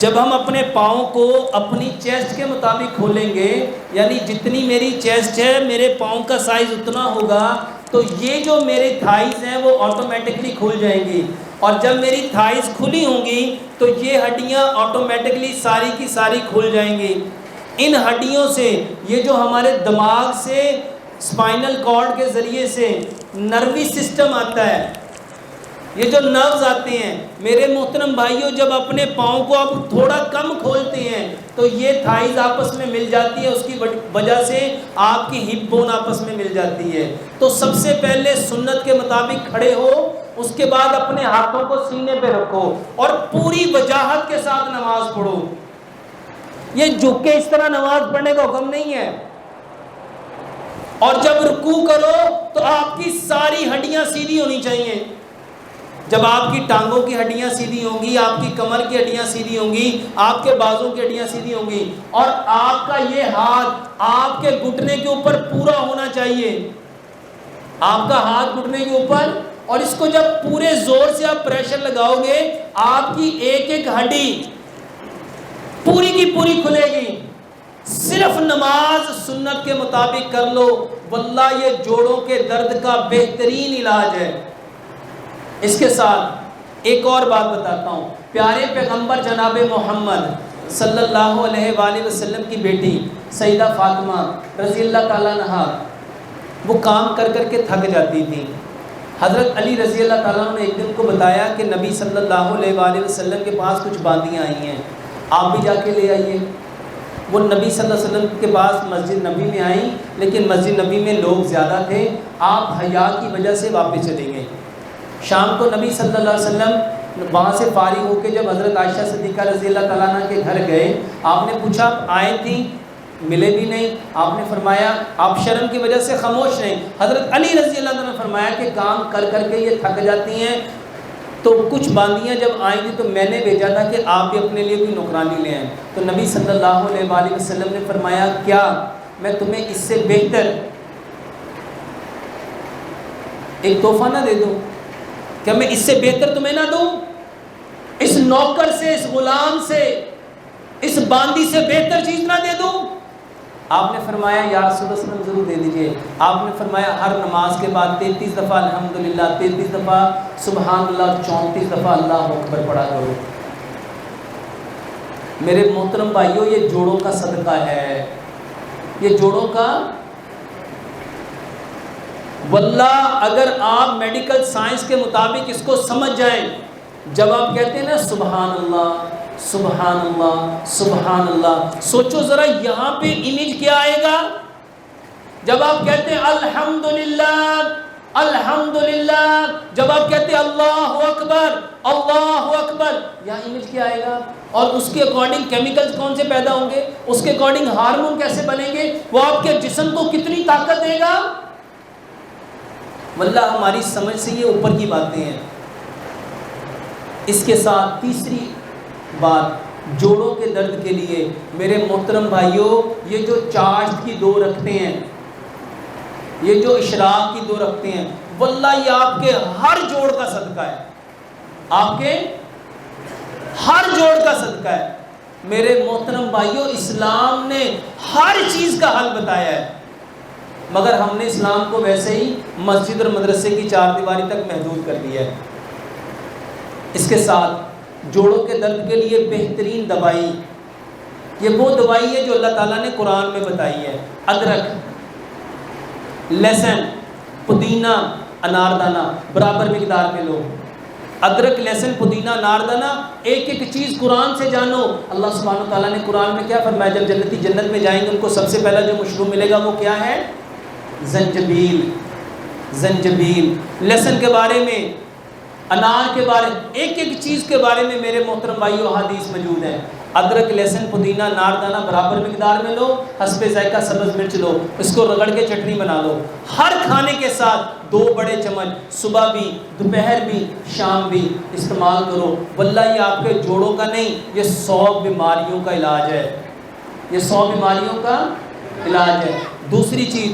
جب ہم اپنے پاؤں کو اپنی چیسٹ کے مطابق کھولیں گے، یعنی جتنی میری چیسٹ ہے میرے پاؤں کا سائز اتنا ہوگا، تو یہ جو میرے تھائز ہیں وہ آٹومیٹکلی کھل جائیں گی، اور جب میری تھائز کھلی ہوں گی تو یہ ہڈیاں آٹومیٹکلی ساری کی ساری کھل جائیں گی۔ ان ہڈیوں سے یہ جو ہمارے دماغ سے اسپائنل کارڈ کے ذریعے سے نروی سسٹم آتا ہے، یہ جو نروز آتے ہیں میرے محترم بھائیوں، جب اپنے پاؤں کو آپ تھوڑا کم کھولتے ہیں تو یہ تھائز آپس میں مل جاتی ہے، اس کی وجہ سے آپ کی ہپ بون آپس میں مل جاتی ہے۔ تو سب سے پہلے سنت کے مطابق کھڑے ہو، اس کے بعد اپنے ہاتھوں کو سینے پہ رکھو اور پوری وجاہت کے ساتھ نماز پڑھو۔ یہ جھک کے اس طرح نماز پڑھنے کا حکم نہیں ہے۔ اور جب رکوع کرو تو آپ کی ساری ہڈیاں سیدھی ہونی چاہیے۔ جب آپ کی ٹانگوں کی ہڈیاں سیدھی ہوں گی، آپ کی کمر کی ہڈیاں سیدھی ہوں گی، آپ کے بازوں کی ہڈیاں سیدھی ہوں گی، اور آپ کا یہ ہاتھ آپ کے گھٹنے کے اوپر پورا ہونا چاہیے، آپ کا ہاتھ گھٹنے کے اوپر، اور اس کو جب پورے زور سے آپ پریشر لگاؤ گے آپ کی ایک ایک ہڈی پوری کی پوری کھلے گی۔ صرف نماز سنت کے مطابق کر لو، واللہ یہ جوڑوں کے درد کا بہترین علاج ہے۔ اس کے ساتھ ایک اور بات بتاتا ہوں، پیارے پیغمبر جناب محمد صلی اللہ علیہ وآلہ وسلم کی بیٹی سیدہ فاطمہ رضی اللہ تعالیٰ عنہا وہ کام کر کر کے تھک جاتی تھی۔ حضرت علی رضی اللہ تعالیٰ عنہ نے ایک دن کو بتایا کہ نبی صلی اللہ علیہ وآلہ وسلم کے پاس کچھ باندیاں آئی ہیں، آپ بھی جا کے لے آئیے۔ وہ نبی صلی اللہ علیہ وسلم کے پاس مسجد نبی میں آئیں، لیکن مسجد نبی میں لوگ زیادہ تھے، آپ حیا کی وجہ سے واپس چلے گئے۔ شام کو نبی صلی اللہ علیہ وسلم وہاں سے فارغ ہو کے جب حضرت عائشہ صدیقہ رضی اللہ تعالیٰ عنہ کے گھر گئے، آپ نے پوچھا آئے تھیں، ملے بھی نہیں۔ آپ نے فرمایا آپ شرم کی وجہ سے خاموش رہیں۔ حضرت علی رضی اللہ عنہ نے فرمایا کہ کام کر کر کے یہ تھک جاتی ہیں، تو کچھ باندیاں جب آئیں گی تو میں نے بھیجا تھا کہ آپ بھی اپنے لیے کوئی نوکرانی لے آئیں۔ تو نبی صلی اللہ علیہ وآلہ وسلم نے فرمایا کیا میں تمہیں اس سے بہتر ایک تحفہ نہ دے دوں؟ کیا میں اس سے بہتر تمہیں نہ دوں؟ اس نوکر سے، اس غلام سے، اس باندی سے بہتر چیز نہ دے دوں؟ آپ نے فرمایا یا رسول اللہ صلی اللہ علیہ وسلم ضرور دے دیجئے۔ آپ نے فرمایا ہر نماز کے بعد 33 دفعہ الحمدللہ، 33 دفعہ سبحان اللہ، 34 دفعہ اللہ اکبر پڑھا کرو۔ میرے محترم بھائیوں، یہ جوڑوں کا صدقہ ہے، یہ جوڑوں کا۔ واللہ اگر آپ میڈیکل سائنس کے مطابق اس کو سمجھ جائیں، جب آپ کہتے ہیں نا سبحان اللہ سبحان اللہ سبحان اللہ، سوچو ذرا یہاں پہ امیج کیا آئے گا؟ جب آپ کہتے ہیں الحمدللہ الحمدللہ، جب آپ کہتے ہیں اللہ اکبر اللہ اکبر، یہاں امیج کیا آئے گا؟ اور اس کے اکارڈنگ کیمیکلز کون سے پیدا ہوں گے، اس کے اکارڈنگ ہارمون کیسے بنیں گے، وہ آپ کے جسم کو کتنی طاقت دے گا؟ واللہ ہماری سمجھ سے یہ اوپر کی باتیں ہیں۔ اس کے ساتھ تیسری بات، جوڑوں کے درد کے لیے میرے محترم بھائیوں، یہ جو چاشت کی دو رکھتے ہیں، یہ جو اشراق کی دو رکھتے ہیں، واللہ یہ آپ کے ہر جوڑ کا صدقہ ہے، آپ کے ہر جوڑ کا صدقہ ہے۔ میرے محترم بھائیوں، اسلام نے ہر چیز کا حل بتایا ہے، مگر ہم نے اسلام کو ویسے ہی مسجد اور مدرسے کی چار دیواری تک محدود کر دیا ہے۔ اس کے ساتھ جوڑوں کے درد کے لیے بہترین دوائی، یہ وہ دوائی ہے جو اللہ تعالیٰ نے قرآن میں بتائی ہے۔ ادرک، لہسن، پودینہ، اناردانہ برابر مقدار میں لو۔ ادرک، لہسن، پودینہ، اناردانہ، ایک ایک چیز قرآن سے جانو۔ اللہ سبحانہ وتعالیٰ نے قرآن میں کیا فرمایا؟ جب جنتی جنت میں جائیں گے ان کو سب سے پہلا جو مشروب ملے گا وہ کیا ہے؟ زنجبیل۔ زنجبیل، لہسن کے بارے میں، انار کے بارے میں، ایک ایک چیز کے بارے میں میرے محترم بھائیو حدیث موجود ہے۔ ادرک، لہسن، پودینہ، اناردانہ برابر مقدار میں لو، حسب ذائقہ سبز مرچ لو، اس کو رگڑ کے چٹنی بنا لو۔ ہر کھانے کے ساتھ 2 بڑے چمچ صبح بھی، دوپہر بھی، شام بھی استعمال کرو۔ واللہ یہ آپ کے جوڑوں کا نہیں، یہ 100 بیماریوں کا علاج ہے، یہ 100 بیماریوں کا علاج ہے۔ دوسری چیز،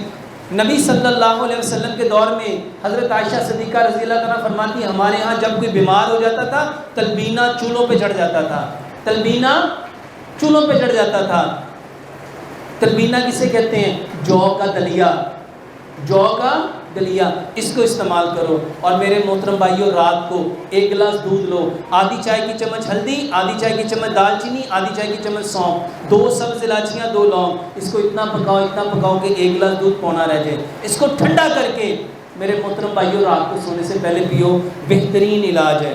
نبی صلی اللہ علیہ وسلم کے دور میں حضرت عائشہ صدیقہ رضی اللہ عنہا فرماتی ہیں ہمارے ہاں جب کوئی بیمار ہو جاتا تھا تلبینہ چولہوں پہ چڑھ جاتا تھا، تلبینہ چولہوں پہ چڑھ جاتا تھا. تلبینہ کسے کہتے ہیں؟ جو کا دلیا، جو کا دلیا، اس کو استعمال کرو. اور میرے محترم بھائیوں، رات کو 1 گلاس دودھ لو، آدھی چائے کی چمچ ہلدی، آدھی چائے کی چمچ دال چینی، آدھی چائے کی چمچ سونف، 2 سبز الائچیاں، 2 لونگ، اس کو اتنا پکاؤ کہ 1 گلاس دودھ پونا رہ جائے. اس کو ٹھنڈا کر کے میرے محترم بھائیوں رات کو سونے سے پہلے پیو، بہترین علاج ہے.